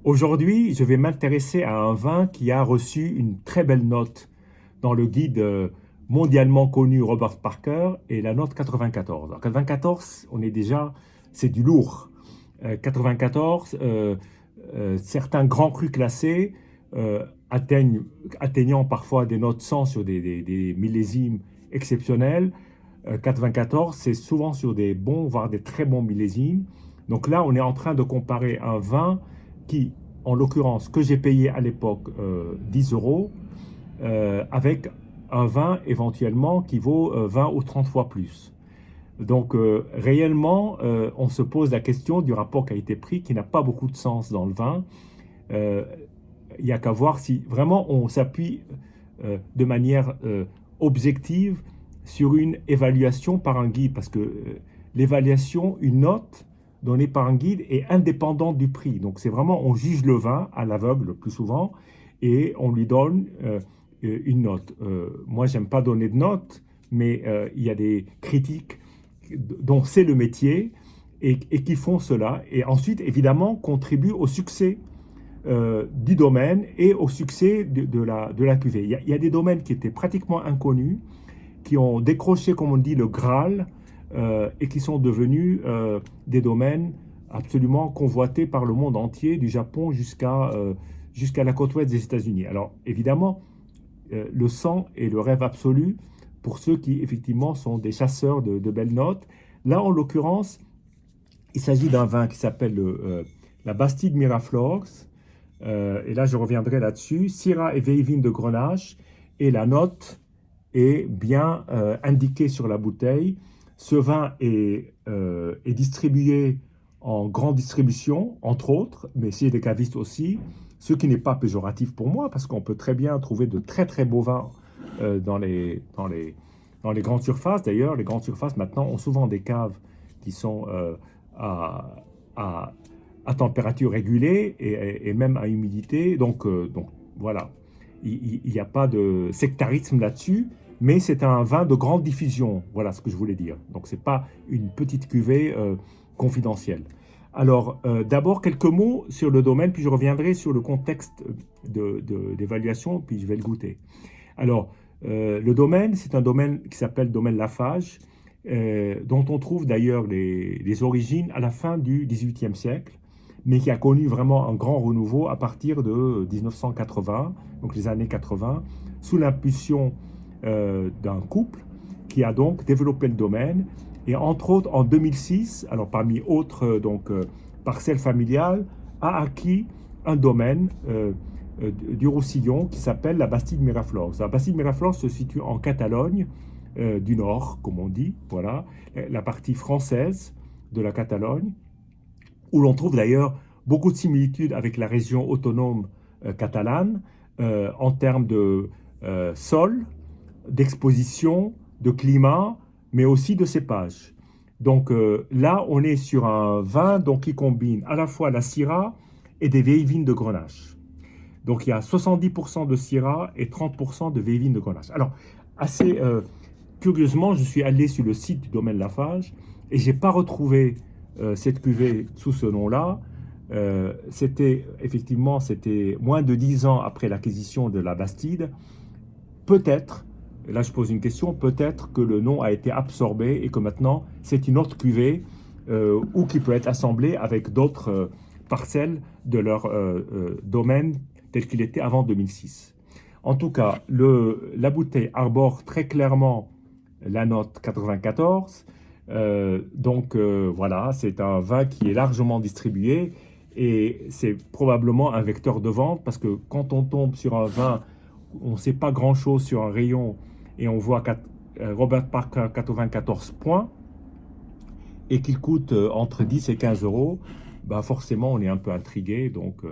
Aujourd'hui, je vais m'intéresser à un vin qui a reçu une très belle note dans le guide mondialement connu Robert Parker et la note 94. Alors 94, on est déjà, c'est du lourd. 94, certains grands crus classés atteignant parfois des notes 100 sur des millésimes exceptionnels. 94, c'est souvent sur des bons, voire des très bons millésimes. Donc là, on est en train de comparer un vin qui, en l'occurrence, que j'ai payé à l'époque 10 euros, avec un vin éventuellement qui vaut 20 ou 30 fois plus. Donc réellement, on se pose la question du rapport qualité-prix qui n'a pas beaucoup de sens dans le vin. Euh, il n'y a qu'à voir si vraiment on s'appuie de manière objective sur une évaluation par un guide, parce que l'évaluation, une note donnée par un guide est indépendante du prix. Donc c'est vraiment, on juge le vin à l'aveugle le plus souvent, et on lui donne une note. Moi, j'aime pas donner de notes, mais il y a des critiques dont c'est le métier et qui font cela, et ensuite, évidemment, contribuent au succès du domaine et au succès de la cuvée. Il y a des domaines qui étaient pratiquement inconnus, qui ont décroché, comme on dit, le Graal, et qui sont devenus des domaines absolument convoités par le monde entier, du Japon jusqu'à la côte ouest des États-Unis. Alors, évidemment, le sang est le rêve absolu pour ceux qui, effectivement, sont des chasseurs de belles notes. Là, en l'occurrence, il s'agit d'un vin qui s'appelle la Bastide Miraflores. Et là, je reviendrai là-dessus. Syrah et vieille vigne de Grenache. Et la note est bien indiquée sur la bouteille. Ce vin est distribué en grande distribution, entre autres, mais c'est des cavistes aussi, ce qui n'est pas péjoratif pour moi, parce qu'on peut très bien trouver de très très beaux vins dans les grandes surfaces. D'ailleurs, les grandes surfaces maintenant ont souvent des caves qui sont à, à, à température régulée et même à humidité. Donc voilà, il n'y a pas de sectarisme là-dessus, mais c'est un vin de grande diffusion. Voilà ce que je voulais dire. Donc c'est pas une petite cuvée confidentielle. Alors d'abord quelques mots sur le domaine, puis je reviendrai sur le contexte d'évaluation, puis je vais le goûter. Alors le domaine, c'est un domaine qui s'appelle domaine Lafage, dont on trouve d'ailleurs les origines à la fin du XVIIIe siècle, mais qui a connu vraiment un grand renouveau à partir de 1980, donc les années 80, sous l'impulsion d'un couple qui a donc développé le domaine. Et entre autres, en 2006, alors parmi autres parcelles familiales, a acquis un domaine du Roussillon qui s'appelle la Bastide Miraflores. La Bastide Miraflores se situe en Catalogne du Nord, comme on dit, voilà, la partie française de la Catalogne, où l'on trouve d'ailleurs beaucoup de similitudes avec la région autonome catalane en termes de sol, d'exposition, de climat, mais aussi de cépage. Donc là, on est sur un vin donc, qui combine à la fois la Syrah et des vieilles vignes de Grenache. Donc il y a 70% de Syrah et 30% de vieilles vignes de Grenache. Alors, assez curieusement, je suis allé sur le site du domaine Lafage et je n'ai pas retrouvé cette cuvée sous ce nom-là. C'était moins de 10 ans après l'acquisition de la Bastide. Peut-être, là je pose une question, peut-être que le nom a été absorbé et que maintenant c'est une autre cuvée ou qui peut être assemblée avec d'autres parcelles de leur domaine tel qu'il était avant 2006. En tout cas, la bouteille arbore très clairement la note 94. Voilà, c'est un vin qui est largement distribué et c'est probablement un vecteur de vente parce que quand on tombe sur un vin, on ne sait pas grand-chose sur un rayon et on voit Robert Parker 94 points et qu'il coûte entre 10 et 15 euros, bah forcément on est un peu intrigué. Donc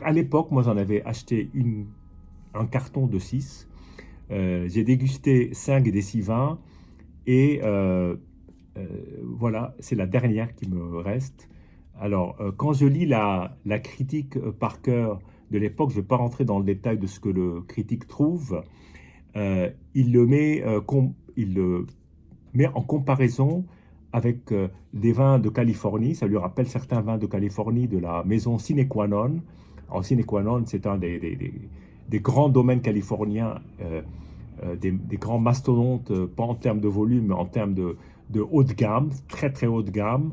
à l'époque, moi j'en avais acheté un carton de 6. J'ai dégusté 5 des 6 vins et voilà, c'est la dernière qui me reste. Alors, quand je lis la critique par cœur de l'époque, je ne vais pas rentrer dans le détail de ce que le critique trouve, il le met en comparaison avec des vins de Californie. Ça lui rappelle certains vins de Californie de la maison Sine Qua Non. Alors, Sine Qua Non, c'est un des grands domaines californiens, des grands mastodontes, pas en termes de volume, mais en termes de haut de gamme, très très haut de gamme.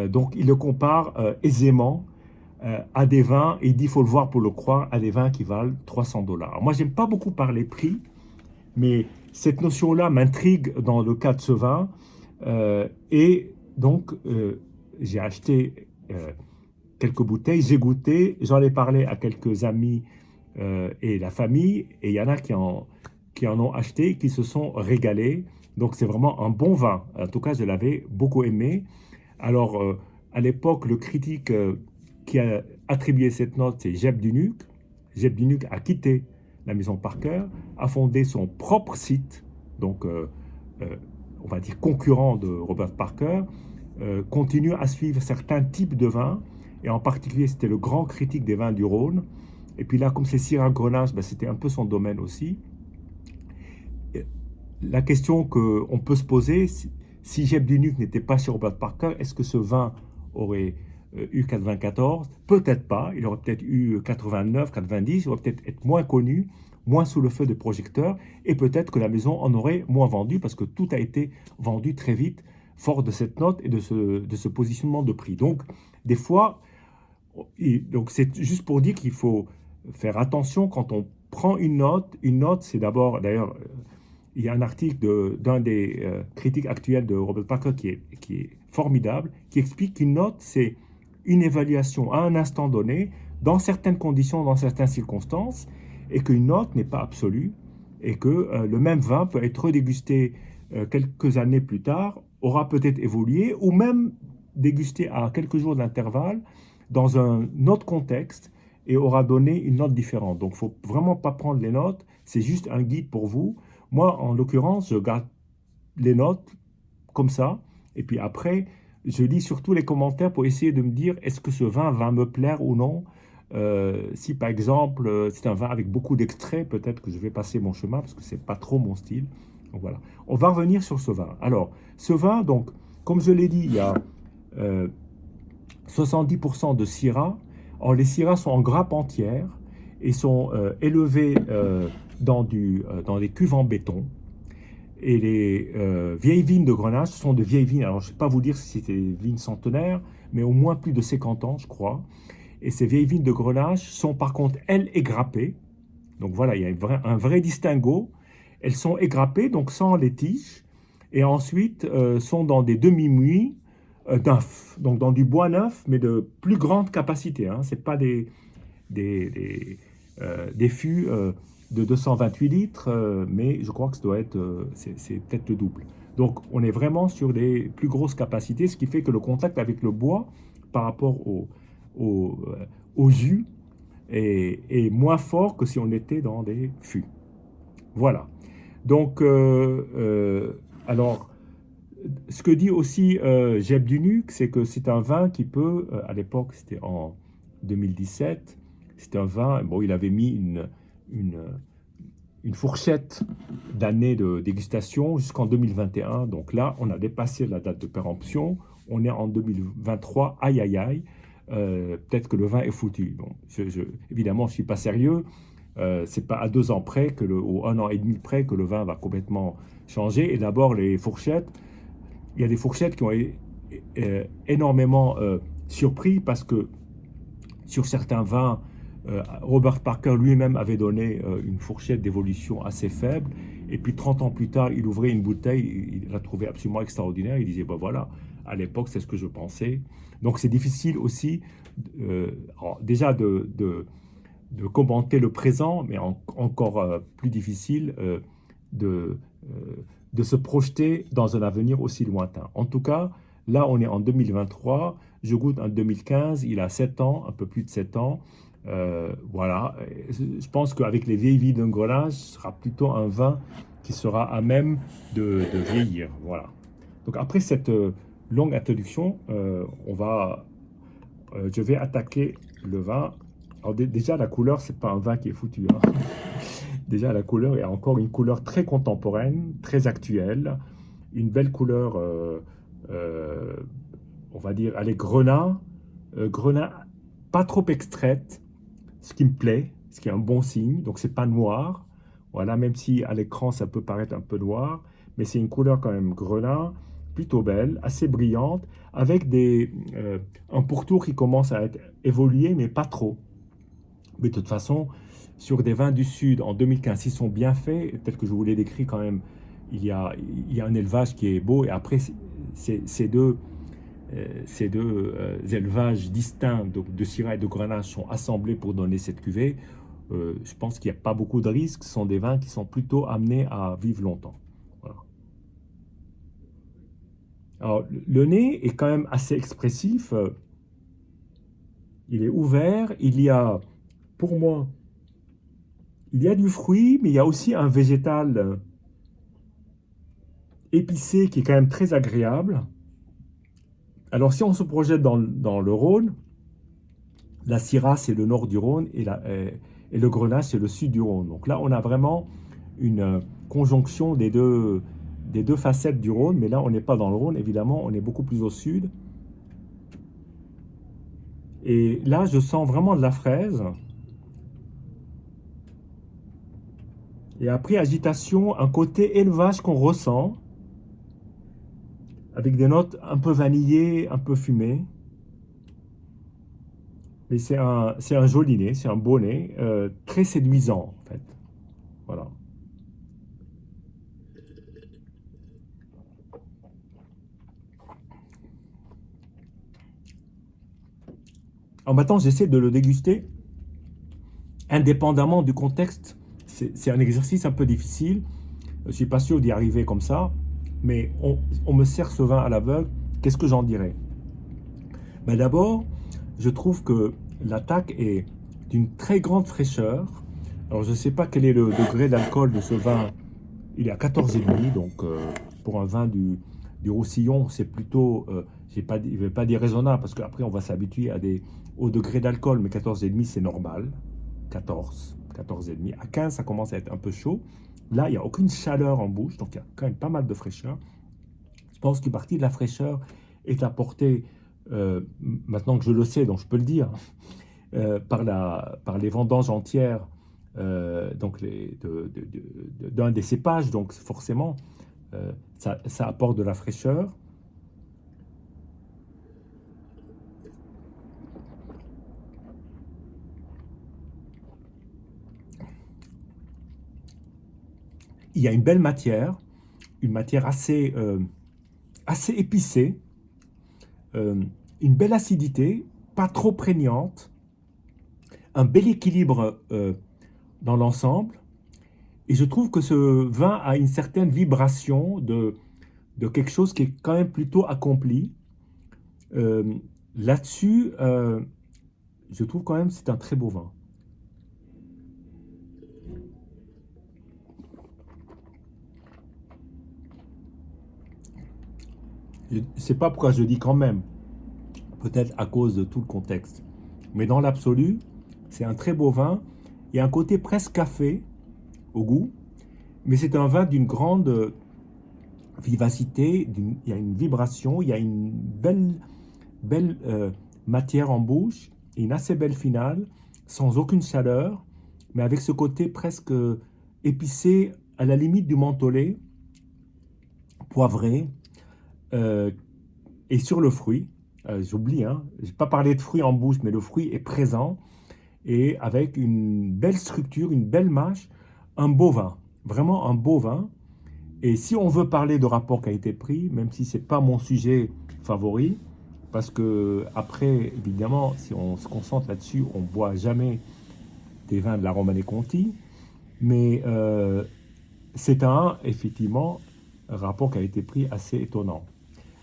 Donc, il le compare aisément à des vins, et il dit, il faut le voir pour le croire, à des vins qui valent 300 $. Moi, j'aime pas beaucoup parler prix, mais cette notion-là m'intrigue dans le cas de ce vin. Et donc, j'ai acheté quelques bouteilles, j'ai goûté, j'en ai parlé à quelques amis et la famille, et il y en a qui en ont acheté, qui se sont régalés. Donc, c'est vraiment un bon vin. En tout cas, je l'avais beaucoup aimé. Alors, à l'époque, le critique qui a attribué cette note, c'est Jeb Dunuk. Jeb Dunuk a quitté la maison Parker, a fondé son propre site, donc on va dire concurrent de Robert Parker, continue à suivre certains types de vins, et en particulier c'était le grand critique des vins du Rhône. Et puis là, comme c'est Syrah Grenache, ben, c'était un peu son domaine aussi. La question qu'on peut se poser, si Jeb Dunuk n'était pas chez Robert Parker, est-ce que ce vin aurait eu 94? Peut-être pas, il aurait peut-être eu 89, 90, il aurait peut-être être moins connu, moins sous le feu des projecteurs, et peut-être que la maison en aurait moins vendu, parce que tout a été vendu très vite, fort de cette note et de ce positionnement de prix. Donc, des fois, donc c'est juste pour dire qu'il faut faire attention quand on prend une note. Une note, c'est d'abord, d'ailleurs, il y a un article d'un des critiques actuels de Robert Parker qui est formidable, qui explique qu'une note, c'est une évaluation à un instant donné, dans certaines conditions, dans certaines circonstances, et qu'une note n'est pas absolue, et que le même vin peut être redégusté quelques années plus tard, aura peut-être évolué, ou même dégusté à quelques jours d'intervalle, dans un autre contexte, et aura donné une note différente. Donc, il ne faut vraiment pas prendre les notes, c'est juste un guide pour vous. Moi, en l'occurrence, je garde les notes comme ça, et puis après, je lis surtout les commentaires pour essayer de me dire, est-ce que ce vin va me plaire ou non? Si par exemple, c'est un vin avec beaucoup d'extraits, peut-être que je vais passer mon chemin, parce que ce n'est pas trop mon style. Donc voilà, on va revenir sur ce vin. Alors, ce vin, donc, comme je l'ai dit, il y a 70% de Syrah. Or, les Syrahs sont en grappe entière et sont élevés dans des cuves en béton. Et les vieilles vignes de Grenache sont de vieilles vignes. Alors, je ne sais pas vous dire si c'était des vignes centenaires, mais au moins plus de 50 ans, je crois. Et ces vieilles vignes de Grenache sont par contre, elles, égrappées. Donc voilà, il y a un vrai distinguo. Elles sont égrappées, donc sans les tiges. Et ensuite, sont dans des demi-muits neufs. Donc dans du bois neuf, mais de plus grande capacité. Hein. Ce n'est pas des fûts de 228 litres, mais je crois que ça doit être, c'est peut-être le double. Donc on est vraiment sur des plus grosses capacités, ce qui fait que le contact avec le bois par rapport au jus est moins fort que si on était dans des fûts. Voilà. Donc, alors, ce que dit aussi Jeb Dunuk, c'est que c'est un vin qui peut, à l'époque c'était en 2017, c'était un vin, bon, il avait mis une fourchette d'années de dégustation jusqu'en 2021. Donc là, on a dépassé la date de péremption. On est en 2023. Aïe, aïe, aïe. Peut-être que le vin est foutu. Bon, évidemment, je ne suis pas sérieux. C'est pas à 2 ans près, ou 1 an et demi près, que le vin va complètement changer. Et d'abord, les fourchettes. Il y a des fourchettes qui ont énormément surpris parce que sur certains vins, Robert Parker lui-même avait donné une fourchette d'évolution assez faible, et puis 30 ans plus tard, il ouvrait une bouteille, il la trouvait absolument extraordinaire, il disait, ben voilà, à l'époque, c'est ce que je pensais. Donc c'est difficile aussi, déjà de commenter le présent, mais encore plus difficile de se projeter dans un avenir aussi lointain. En tout cas, là, on est en 2023, je goûte en 2015, il a 7 ans, un peu plus de 7 ans. Voilà, je pense qu'avec les vieilles vignes de Grenache, ce sera plutôt un vin qui sera à même de vieillir. Voilà. Donc après cette longue introduction, je vais attaquer le vin. Alors déjà, la couleur, c'est pas un vin qui est foutu. Hein. Déjà, la couleur est encore une couleur très contemporaine, très actuelle, une belle couleur euh, on va dire, allez, grenat pas trop extraite, ce qui me plaît, ce qui est un bon signe. Donc c'est pas noir, voilà, même si à l'écran ça peut paraître un peu noir, mais c'est une couleur quand même grenat, plutôt belle, assez brillante, avec un pourtour qui commence à être évolué, mais pas trop. Mais de toute façon, sur des vins du Sud en 2015, s'ils sont bien faits, tel que je vous l'ai décrit quand même, il y a un élevage qui est beau, et après, ces deux élevages distincts de Syrah et de Grenache sont assemblés pour donner cette cuvée. Je pense qu'il n'y a pas beaucoup de risques. Ce sont des vins qui sont plutôt amenés à vivre longtemps. Voilà. Alors, le nez est quand même assez expressif. Il est ouvert. Pour moi, il y a du fruit, mais il y a aussi un végétal épicé qui est quand même très agréable. Alors, si on se projette dans le Rhône, la Syrah, c'est le nord du Rhône et le Grenache, c'est le sud du Rhône. Donc là, on a vraiment une conjonction des deux facettes du Rhône, mais là, on n'est pas dans le Rhône, évidemment, on est beaucoup plus au sud. Et là, je sens vraiment de la fraise. Et après, agitation, un côté élevage qu'on ressent, avec des notes un peu vanillées, un peu fumées. Mais c'est un joli nez, c'est un beau nez, très séduisant, en fait. Voilà. Alors maintenant, j'essaie de le déguster indépendamment du contexte. C'est un exercice un peu difficile. Je ne suis pas sûr d'y arriver comme ça. Mais on me sert ce vin à l'aveugle. Qu'est-ce que j'en dirais? Ben d'abord, je trouve que l'attaque est d'une très grande fraîcheur. Alors, je ne sais pas quel est le degré d'alcool de ce vin. Il est à 14,5. Donc, pour un vin du Roussillon, c'est plutôt, je ne vais pas dire raisonnable, parce qu'après, on va s'habituer à des hauts degrés d'alcool. Mais 14,5, c'est normal. 14,5. À 15, ça commence à être un peu chaud. Là, il n'y a aucune chaleur en bouche, donc il y a quand même pas mal de fraîcheur. Je pense qu'une partie de la fraîcheur est apportée, maintenant que je le sais, donc je peux le dire, par les vendanges entières donc d'un des cépages, donc forcément, ça apporte de la fraîcheur. Il y a une matière assez épicée, euh, une belle acidité, pas trop prégnante, un bel équilibre dans l'ensemble. Et je trouve que ce vin a une certaine vibration de quelque chose qui est quand même plutôt accompli. Euh, Là-dessus, je trouve quand même que c'est un très beau vin. Je ne sais pas pourquoi je dis quand même, peut-être à cause de tout le contexte. Mais dans l'absolu, c'est un très beau vin. Il y a un côté presque café au goût, mais c'est un vin d'une grande vivacité, il y a une vibration, il y a une belle matière en bouche, et une assez belle finale, sans aucune chaleur, mais avec ce côté presque épicé, à la limite du mentholé, poivré, euh, et sur le fruit. J'oublie, hein, je n'ai pas parlé de fruits en bouche, mais le fruit est présent, et avec une belle structure, une belle mâche, un beau vin, vraiment un beau vin. Et si on veut parler de rapport qualité-prix, même si ce n'est pas mon sujet favori, parce que après, évidemment, si on se concentre là-dessus, on ne boit jamais des vins de la Romanée Conti, mais c'est effectivement, un rapport qualité-prix assez étonnant.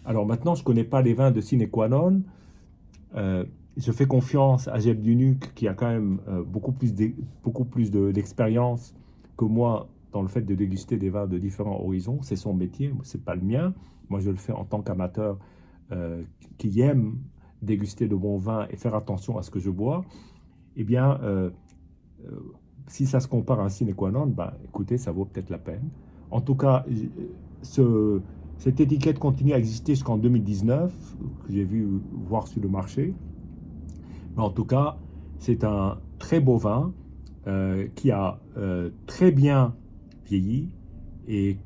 Alors maintenant, je ne connais pas les vins de Sine Qua Non. Je fais confiance à Jeb Dunuc, qui a quand même beaucoup plus d'expérience que moi dans le fait de déguster des vins de différents horizons. C'est son métier, c'est pas le mien. Moi, je le fais en tant qu'amateur qui aime déguster de bons vins et faire attention à ce que je bois. Eh bien, euh, si ça se compare à un sine qua non, bah, écoutez, ça vaut peut-être la peine. En tout cas, ce, Cette étiquette continue à exister jusqu'en 2019, que j'ai vu voir sur le marché. Mais en tout cas, c'est un très beau vin qui a très bien vieilli et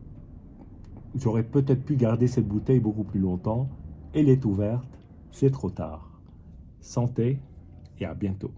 j'aurais peut-être pu garder cette bouteille beaucoup plus longtemps. Elle est ouverte, c'est trop tard. Santé et à bientôt.